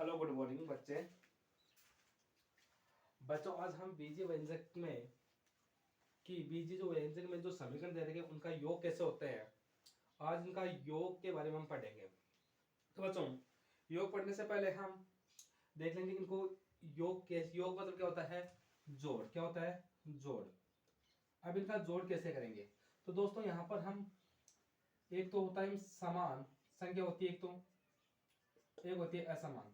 Hello good morning बच्चे। बच्चों आज हम बीजीय व्यंजक में बीजीय जो व्यंजक में जो समीकरण दे रखे हैं उनका योग कैसे होते हैं, आज इनका योग के बारे में हम पढ़ेंगे। तो बच्चों योग पढ़ने से पहले हम देख लेंगे इनको योग मतलब क्या होता है, जोड़। क्या होता है? जोड़। अब इनका जोड़ कैसे करेंगे? तो दोस्तों यहाँ पर हम एक तो होता है समान संख्या होती है, एक होती है असमान।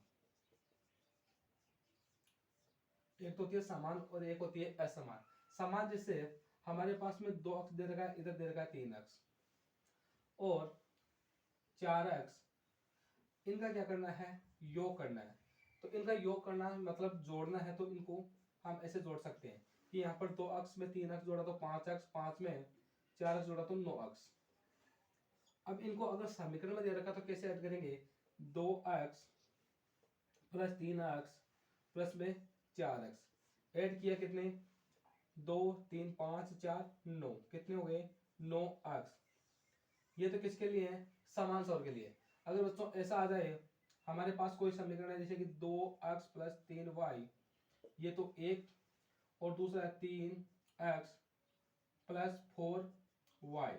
एक तो होती है समान और एक होती है असमान। समान जैसे हमारे पास में 2 अक्ष दे रखा है, इधर दे रखा है 3 अक्ष और 4 अक्ष। इनका क्या करना है? योग करना है। तो इनका योग करना मतलब जोड़ना है। तो इनको हम ऐसे जोड़ सकते हैं कि यहाँ पर 2 अक्ष में 3 अक्ष जोड़ा तो 5 अक्ष, 5 में 4 अक्ष जोड़ा तो 9 अक्ष। अब इनको अगर समीकरण में दे रखा तो कैसे ऐड करेंगे? 2 अक्ष प्लस 3 अक्ष प्लस में 4 अक्ष ऐड किया, कितने? 2 3 5 4 9, कितने हो गए? 9 अक्ष। ये तो किसके लिए है? समान सौर के लिए। अगर बच्चों ऐसा आ जाए हमारे पास कोई समीकरण है जैसे कि 2 अक्ष प्लस 3 वाई, ये तो एक, और दूसरा है 3 अक्ष प्लस 4 वाई।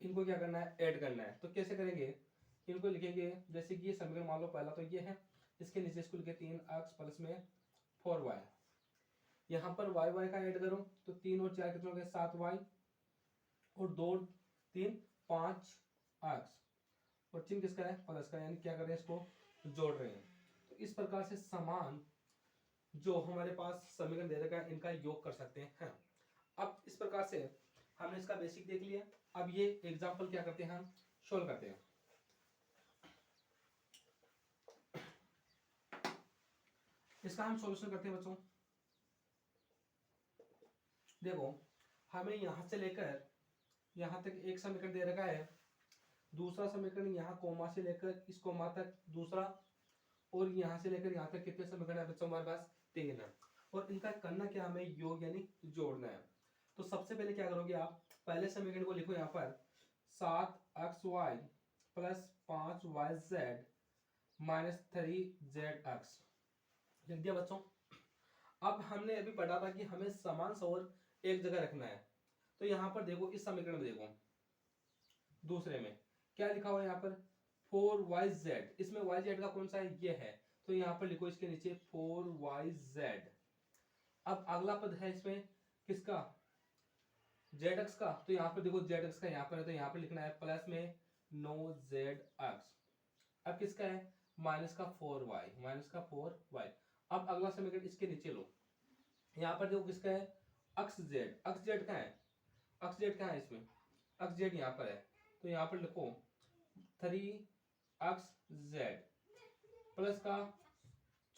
इनको क्या करना है? ऐड करना है। तो कैसे करेंगे? इनको लिखेंगे जैसे कि ये समीकरण मान लो पहला तो ये है, इसके नीचे इसको लिखे 3 अक्ष प्लस में 4 वाई। यहाँ पर वाई वाई का ऐड करो तो 3 और 4 कितने हो गए? 7 वाई और 2 3 5 अक्ष और चिन्ह किसका है? प्लस का, यानी क्या कर रहे हैं? इसको जोड़ रहे हैं। तो इस प्रकार से समान जो हमारे पास समीकरण दे रखा है इनका योग कर सकते हैं। अब इस प्रकार से हमने इसका बेसिक देख लिया। अब ये एग्जाम्पल क्या करते हैं? हम सोल्व करते हैं। इसका हम सॉल्यूशन करते हैं बच्चों। देखो हमें यहां से लेकर यहां तक एक समीकरण दे रखा है, दूसरा समीकरण यहाँ कोमा से लेकर इस कोमा तक दूसरा, और यहाँ से लेकर यहाँ तक कितने समीकरण है बच्चों? हमारे पास 3 है। और इनका करना क्या? हमें योग यानी जोड़ना है। तो सबसे पहले क्या करोगे आप? पहले समीकरण को लिखो यहाँ पर 7xy plus 5yz minus 3zx। लिख दिया बच्चों। अब हमने अभी पढ़ा था कि हमें समान सौर एक जगह रखना है। तो यहाँ पर देखो, इस समीकरण में देखो, दूसरे में क्या लिखा हुआ है? यहाँ पर 4yz। इसमें yz का कौन सा है? ये है। तो यहाँ पर लिखो इसके नीचे 4yz। अब अगला पद है इसमें किसका? zx का। तो यहाँ पर देखो zx का यहाँ पर है, तो यहाँ पर लिखना है प्लस में 9zx। अब किसका है? माइनस का 4y, माइनस का 4y। अब अगला समीकरण इसके नीचे लो। यहाँ पर देखो किसका है? अक्ष z। अक्ष z का है? अक्ष z कहाँ है इसमें? अक्ष z यहाँ पर है। तो यहाँ पर लिखो 3xz प्लस का,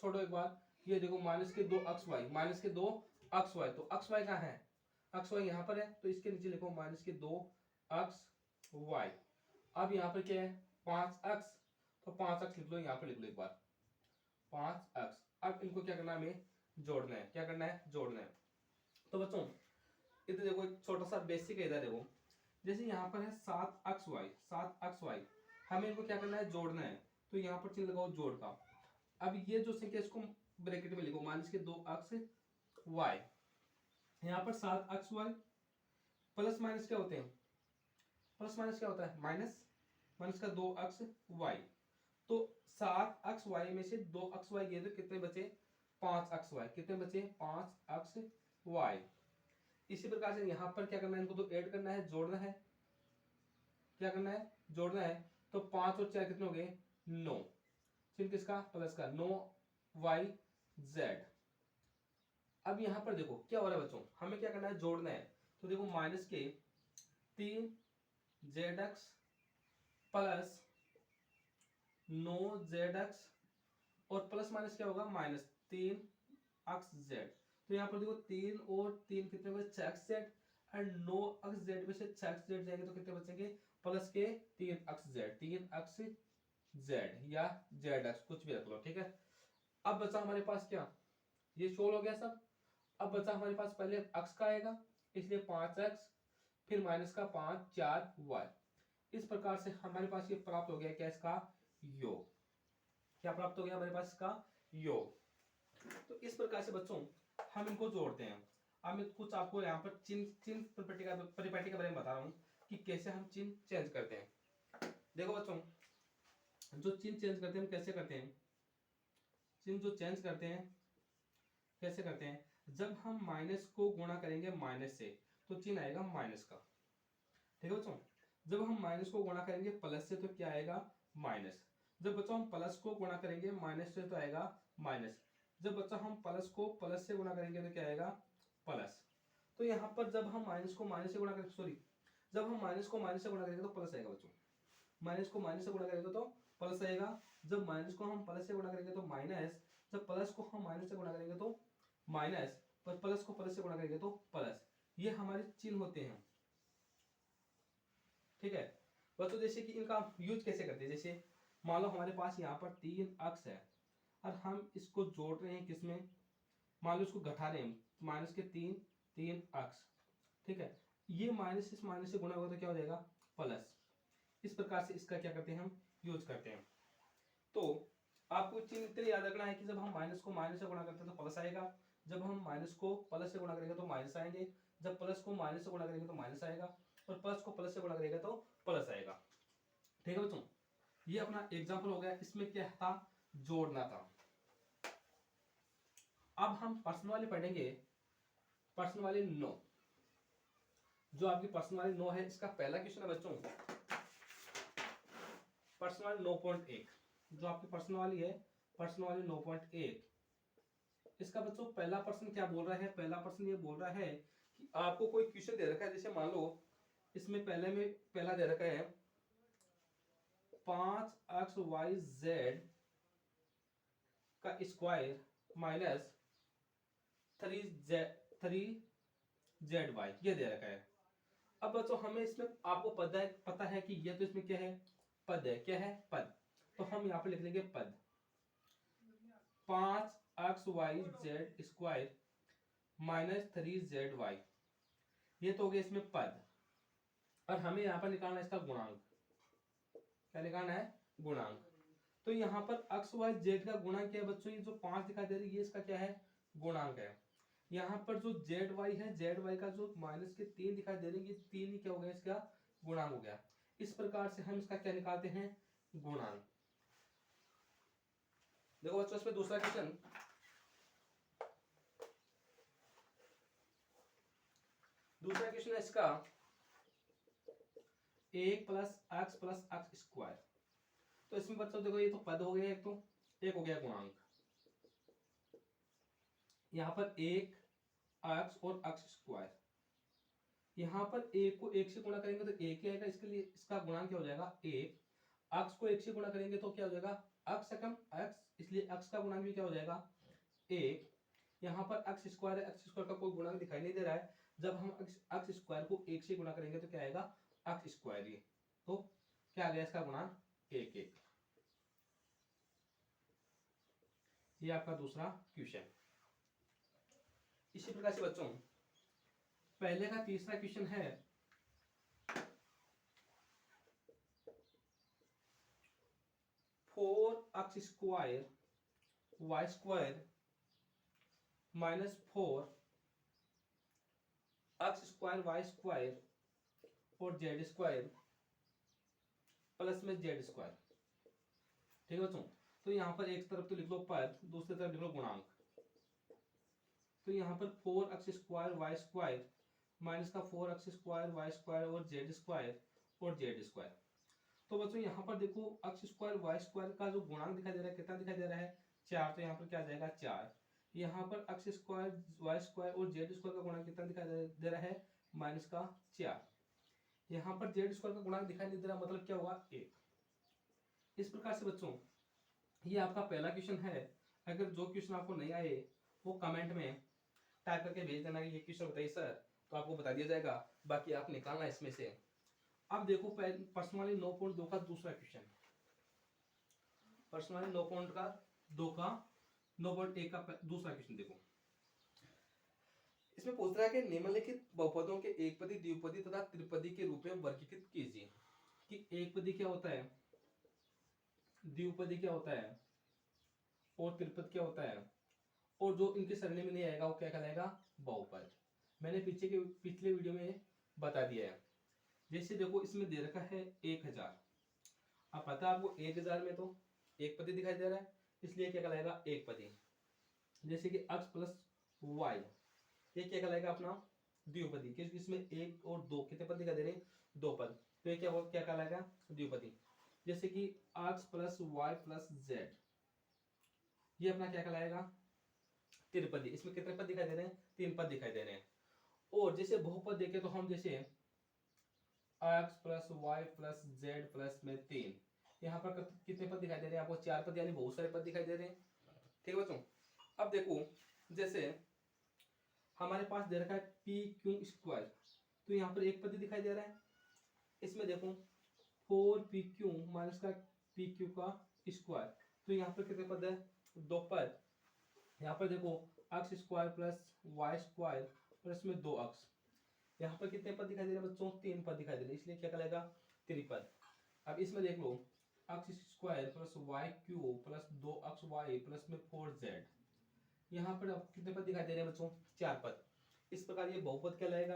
छोड़ो एक बार, ये देखो माइनस के 2 अक्ष y, माइनस के 2 अक्ष y। तो अक्ष y कहाँ है? अक्ष y यहाँ पर है, तो इसके नीचे लिखो माइनस के 2 अक्ष y। अब यहाँ पर क्या है? 5 अक्ष, तो 5 अक्ष लिख लो, यहाँ पर लिख लो एक बार 5 अक्ष। अब इनको क्या करना है? हमें जोड़ना है। क्या करना है? जोड़ना है। तो बच्चों इधर देखो एक छोटा सा बेसिक है। इधर देखो जैसे यहाँ पर है 7 अक्ष y, 7 अक्ष y, हमें इनको क्या करना है? जोड़ना है। तो यहाँ पर चिन्ह लगाओ जोड़ का। अब ये जो संख्या इसको ब्रैकेट में लिखो माइनस के 2 अक्ष y, यहाँ पर 7 अक्ष y प्लस माइनस क्या होते हैं? प्लस माइनस क्या होता है? माइनस, माइनस का 2 अक्ष y। तो 7 अक्ष y में से 2 अक्ष y गए तो कितने बचे? 5 अक्ष y। कितने बचे? 5 अक्ष y। इसी प्रकार से यहाँ पर क्या करना है? इनको तो ऐड करना है, जोड़ना है। क्या करना है? जोड़ना है। तो 5 और 4 कितने हो गए? 9। चिन्ह किसका? प्लस का, 9yz। अब यहाँ पर देखो क्या हो रहा है बच्चों, हमें क्या करना है? जोड़ना है। तो देखो माइनस के 3zx प्लस 9zx और प्लस माइनस क्या होगा? Minus 3xz। तो यहाँ पर देखो 3 और 3 कितने बचे? 6xz। एंड 9xz में से 6xz जाएंगे तो कितने बचेंगे? प्लस के 3xz, 3xz या zx कुछ भी रख लो, ठीक है। अब बचा हमारे पास क्या? ये सोल्व हो गया सब। अब बचा हमारे पास पहले अक्ष का आएगा, इसलिए 5x, फिर माइनस का 5 4y। इस प्रकार से हमारे पास ये प्राप्त हो गया क्या? इसका योग। क्या प्राप्त हो गया हमारे पास इसका योग। तो इस प्रकार से बच्चों हम इनको जोड़ते हैं। अब मैं कुछ आपको यहाँ पर चिन्ह चिन्ह परिपाटी के बारे में बता रहा हूँ कि कैसे हम चिन्ह चेंज करते हैं। देखो बच्चों, जो चिन्ह चेंज करते हैं हम कैसे करते हैं, चिन्ह जो चेंज करते हैं कैसे करते हैं, जब हम माइनस को गुणा करेंगे माइनस से तो चिन्ह आएगा माइनस का। ठीक है बच्चों, जब हम माइनस को गुणा करेंगे प्लस से तो क्या आएगा माइनस। जब बच्चों हम प्लस को गुणा करेंगे माइनस से तो आएगा माइनस। जब बच्चों हम प्लस को प्लस से गुणा करेंगे तो क्या आएगा प्लस। तो यहाँ पर जब हम माइनस को माइनस से गुणा करेंगे, सॉरी, जब हम माइनस को माइनस से गुणा करेंगे तो प्लस आएगा बच्चों। माइनस को माइनस से गुणा करेंगे तो प्लस आएगा। जब माइनस को हम प्लस से गुणा करेंगे तो माइनस। जब प्लस को हम माइनस से गुणा करेंगे तो माइनस, पर प्लस को प्लस से गुणा करेंगे तो प्लस। ये हमारे चिन्ह होते हैं। ठीक है बच्चों, जैसे कि इनका यूज कैसे करते हैं, जैसे मान लो हमारे पास यहाँ पर 3 अक्ष है और हम इसको जोड़ रहे हैं किसमें, मान लो इसको घटा रहे हैं, माइनस के 3 अक्ष। ठीक है, ये माइनस इस माइनस से गुणा होगा तो क्या हो जाएगा प्लस। इस प्रकार से इसका क्या करते हैं हम यूज करते हैं। तो आपको चिन्ह इतने याद रखना है कि जब हम माइनस को माइनस से गुणा करते हैं तो प्लस आएगा, जब हम माइनस को प्लस से गुणा करेंगे तो माइनस आएंगे, जब प्लस को माइनस से गुणा करेंगे तो माइनस आएगा, और प्लस को प्लस से गुणा करेंगे तो प्लस आएगा। ठीक है बच्चों, ये अपना एग्जाम्पल हो गया, इसमें क्या था जोड़ना था। अब हम पर्सन वाले पढ़ेंगे, पर्सन वाले 9। जो आपकी पर्सन वाले 9 है, इसका पहला क्वेश्चन है बच्चों पर्सन वाले 9.1। जो आपकी पर्सन वाली है पर्सन वाली 9.1, इसका बच्चों पहला पर्सन क्या बोल रहा है, पहला पर्सन ये बोल रहा है कि आपको कोई क्वेश्चन दे रखा है, जैसे मान लो इसमें पहला दे रखा है 5xyz का स्क्वायर माइनस 3zy ये दे रखा है। अब बच्चों हमें इसमें आपको पता है कि ये तो इसमें क्या है पद है, क्या है पद। तो हम यहाँ पे लिख लेंगे पद 5xyz स्क्वायर माइनस 3zy, ये तो हो गया इसमें पद। और हमें यहाँ पर निकालना है इसका गुणांक। क्या निकालना है गुणांक। तो यहाँ पर एक्स वाई जेड का गुणांक क्या है बच्चों, ये जो 5 दिखाई दे रही है ये इसका क्या है गुणांक है। यहाँ पर जो जेड वाई है, जेड वाई का जो माइनस के 3 दिखाई दे रही है, 3 ही क्या हो गया इसका गुणांक हो गया। इस प्रकार से हम इसका क्या निकालते हैं गुणांक। देखो बच्चों इसमें दूसरा क्वेश्चन, है इसका 1 प्लस एक्स स्क्वायर। तो इसमें बच्चों देखो ये तो पद हो गया, एक हो गया गुणांक। यहाँ पर 1 एक्स और एक्स स्क्वायर, यहाँ पर एक को 1 से गुणा करेंगे तो 1 ही आएगा, इसके लिए इसका गुणांक क्या हो जाएगा 1। एक्स को 1 से गुणा करेंगे तो क्या हो जाएगा एक्स सकम एक्स, इसलिए एक्स का गुणांक भी क्या हो जाएगा 1। यहाँ पर एक्स स्क्वायर है, एक्स स्क्वायर का कोई गुणांक दिखाई नहीं दे रहा है। जब हम एक्स स्क्वायर को 1 से गुणा करेंगे तो क्या आएगा एक्स स्क्वायर, ये तो क्या आ गया इसका गुणांक 1। ये आपका दूसरा क्वेश्चन। इसी प्रकार से बच्चों पहले का तीसरा क्वेश्चन है 4x square Y square minus 4x square Y square और जेड स्क्वायर प्लस में जेड स्क्वायर। ठीक है बच्चों, तो यहाँ पर एक तरफ तो लिख लो पद, दूसरी तरफ लिख लो गुणांक। तो यहाँ पर 4x square Y square minus का 4x स्क्वायर वाई स्क्वायर और जेड स्क्वायर। तो बच्चों यहाँ पर देखो x स्क्वायर वाई स्क्वायर का जो गुणांक दिखाई दे रहा है कितना दिखाई दे रहा है 4, तो यहाँ पर क्या आ जाएगा 4। यहाँ पर x स्क्वायर वाई स्क्वायर और जेड स्क्वायर का गुणांक कितना दिखाई दे रहा है माइनस का 4। यहाँ पर जेड स्क्वायर का गुणांक दिखाई नहीं दे रहा, मतलब क्या होगा 1। इस प्रकार से बच्चों ये आपका पहला क्वेश्चन है। अगर जो क्वेश्चन आपको नहीं आए वो कमेंट में टाइप करके भेज देना कि ये क्वेश्चन बताइए सर, तो आपको बता दिया जाएगा, बाकी आप निकालना इसमें से। अब देखो पर्सनली 9.2 का दूसरा क्वेश्चन, पर्सनली 9.1 का दूसरा क्वेश्चन देखो। इसमें पूछ रहा है कि निम्नलिखित बहुपदों के एकपदी, द्विपदी तथा त्रिपदी के रूप में वर्गीकृत कीजिए। कि एकपदी क्या होता है, द्विपदी क्या होता है और त्रिपद क्या होता है, और जो इनके सरने में नहीं आएगा वो क्या कहलाएगा, बहुपद। मैंने पिछले वीडियो में बता दिया है। जैसे देखो इसमें दे रखा है 1000, अब पता है आपको 1000 में तो एक पदी दिखाई दे रहा है, इसलिए क्या कहलाएगा, एक पदी। जैसे कि x प्लस वाई, ये क्या कहलाएगा अपना द्विपदी, क्योंकि इसमें एक और दो कितने पद दिखाई दे रहे हैं, दो पद, तो ये क्या कहलाएगा, द्विपदी। जैसे कि x plus Y plus Z, ये अपना क्या कहलाएगा, त्रिपदी। इसमें कितने पद दिखाई दे रहे हैं, तीन पद दिखाई दे रहे हैं। और जैसे बहुपद देखे तो हम जैसे x plus Y plus Z plus में 3, यहाँ पर कितने पद दिखाई दे रहे हैं आपको, चार पद, यानी बहुत सारे पद दिखाई दे रहे हैं। ठीक है बच्चों, अब देखो जैसे हमारे पास दे रखा है पी क्यू स्क्वायर, तो यहाँ पर एक पद दिखाई दे रहा है। इसमें देखो 4pq माइनस का pq का स्क्वायर, तो यहाँ पर कितने पद है, दो पद। यहाँ पर देखो x square plus Y square plus में 2x, यहाँ पर कितने पद दिखाई दे रहे हैं बच्चों, तीन पद दिखाई दे रहे हैं, इसलिए क्या कहलाएगा, त्रिपद। अब इसमें देख लो x square plus Y cube plus 2xy plus में 4z, यहाँ पर अब कितने पद दिखाई दे रहे हैं बच्चों, चार पद। इस प्रकार ये बहुपद कहलाएगा।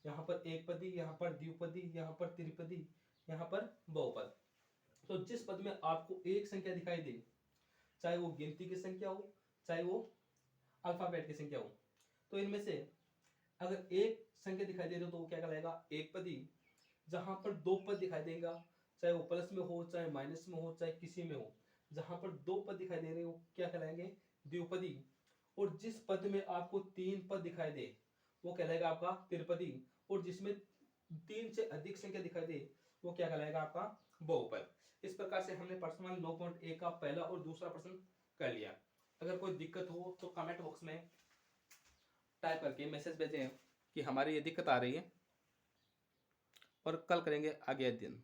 यहाँ पर एक पदी, यहाँ पर द्विपदी, यहाँ पर त्रिपदी, यहाँ पर बहुपद। तो जिस पद में आपको एक संख्या दिखाई दे, चाहे वो गिनती की संख्या हो, चाहे वो अल्फाबेट की संख्या हो, तो इनमें से अगर एक संख्या दिखाई दे रही हो तो वो क्या कहलाएगा, एक पदी। जहां पर दो पद दिखाई देगा, चाहे वो प्लस में हो, चाहे माइनस में हो, चाहे किसी में हो, जहां पर दो पद दिखाई दे रहे हो क्या कहलाएंगे, द्विपदी। और जिस पद में आपको तीन पद दिखाई दे वो कहलाएगा आपका त्रिपदी, और जिसमें तीन से अधिक संख्या दिखाई दे वो क्या कहलाएगा आपका बहुपद। इस प्रकार से हमने प्रश्न 9.1 का पहला और दूसरा प्रश्न कर लिया। अगर कोई दिक्कत हो तो कमेंट बॉक्स में टाइप करके मैसेज भेजें कि हमारी ये दिक्कत आ रही है, और कल करेंगे आगे अध्ययन।